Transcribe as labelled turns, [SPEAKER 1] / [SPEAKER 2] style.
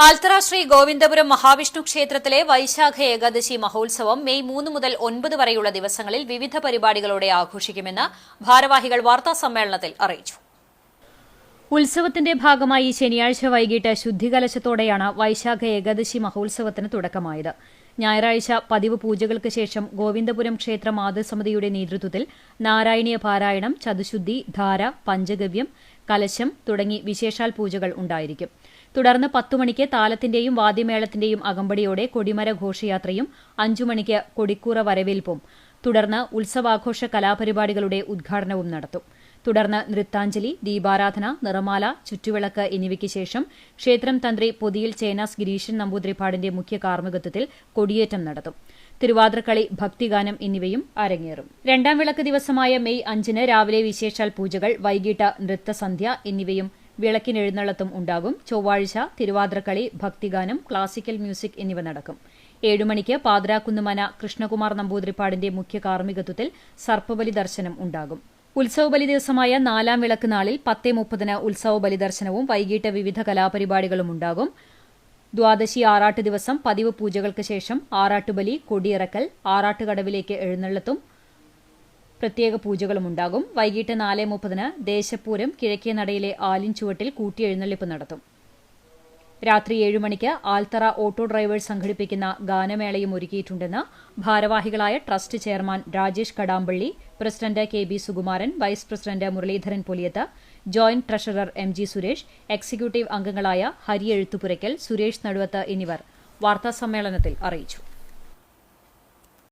[SPEAKER 1] ആൽത്തറ ശ്രീ ഗോവിന്ദപുരം മഹാവിഷ്ണു ക്ഷേത്രത്തിലെ വൈശാഖ ഏകാദശി മഹോത്സവം മെയ് 3 മുതൽ 9 വരെയുള്ള ദിവസങ്ങളിൽ വിവിധ പരിപാടികളോടെ ആഘോഷിക്കുമെന്ന് ഭാരവാഹികൾ വാർത്താസമ്മേളനത്തിൽ അറിയിച്ചു. ഉത്സവത്തിന്റെ ഭാഗമായി ശനിയാഴ്ച വൈകിട്ട് ശുദ്ധികലശത്തോടെയാണ് വൈശാഖ ഏകാദശി മഹോത്സവത്തിന് തുടക്കമായത്. ഞായറാഴ്ച പതിവ് പൂജകൾക്ക് ശേഷം ഗോവിന്ദപുരം ക്ഷേത്ര മാതൃസമിതിയുടെ നേതൃത്വത്തിൽ നാരായണീയ പാരായണം, ചതുശുദ്ധി, ധാര, പഞ്ചഗവ്യം, കലശം തുടങ്ങി വിശേഷാൽ പൂജകൾ ഉണ്ടായിരിക്കും. തുടർന്ന് 10 മണിക്ക് താലത്തിന്റെയും വാദ്യമേളത്തിന്റെയും അകമ്പടിയോടെ കൊടിമര ഘോഷയാത്രയും 5 മണിക്ക് കൊടിക്കൂറ വരവേൽപ്പും തുടർന്ന് ഉത്സവാഘോഷ കലാപരിപാടികളുടെ ഉദ്ഘാടനവും നടത്തും. തുടർന്ന് നൃത്താഞ്ജലി, ദീപാരാധന, നിറമാല, ചുറ്റുവിളക്ക് എന്നിവയ്ക്ക് ശേഷം ക്ഷേത്രം തന്ത്രി പൊതിയിൽ ചേനാസ് ഗിരീശൻ നമ്പൂതിരിപ്പാടിന്റെ മുഖ്യ കാർമ്മികത്വത്തിൽ കൊടിയേറ്റം നടത്തും. തിരുവാതിരക്കളി, ഭക്തിഗാനം എന്നിവയും അരങ്ങേറും. രണ്ടാം വിളക്ക് ദിവസമായ മെയ് 5-ന് രാവിലെ വിശേഷാൽ പൂജകൾ, വൈകിട്ട് നൃത്തസന്ധ്യ എന്നിവയും വിളക്കിനെഴുന്നള്ളത്തും ഉണ്ടാകും. ചൊവ്വാഴ്ച തിരുവാതിരക്കളി, ഭക്തിഗാനം, ക്ലാസിക്കൽ മ്യൂസിക് എന്നിവ നടക്കും. 7 മണിക്ക് പാതിരാക്കുന്നുമന കൃഷ്ണകുമാർ നമ്പൂതിരിപ്പാടിന്റെ മുഖ്യ കാർമ്മികത്വത്തിൽ സർപ്പബലി ദർശനം ഉണ്ടാകും. ഉത്സവബലി ദിവസമായ 4-ാം വിളക്ക് നാളിൽ 10:30-ന് ഉത്സവബലി ദർശനവും വൈകിട്ട് വിവിധ കലാപരിപാടികളും ഉണ്ടാകും. ദ്വാദശി ആറാട്ട് ദിവസം പതിവ് പൂജകൾക്ക് ശേഷം ആറാട്ടുബലി, കൊടിയിറക്കൽ, ആറാട്ടുകടവിലേക്ക് എഴുന്നള്ളത്തും പ്രത്യേക പൂജകളുമുണ്ടാകും. വൈകിട്ട് 4:30-ന് ദേശപ്പൂരം കിഴക്കേ നടയിലെ ആലിൻചുവട്ടിൽ കൂട്ടിയെഴുന്നള്ളിപ്പ് നടത്തും. രാത്രി 7 മണിക്ക് ആൽത്തറ ഓട്ടോ ഡ്രൈവേഴ്സ് സംഘടിപ്പിക്കുന്ന ഗാനമേളയും ഒരുക്കിയിട്ടുണ്ടെന്ന് ഭാരവാഹികളായ trust chairman Rajesh Kadampally, president K B. Sukumaran, vice president Muraleedharan Poliyath, joint treasurer M G. Suresh, executive അംഗങ്ങളായ ഹരി എഴുത്തുപുരയ്ക്കൽ, സുരേഷ് നടുവത്ത് എന്നിവർ വാർത്താസമ്മേളനത്തിൽ അറിയിച്ചു.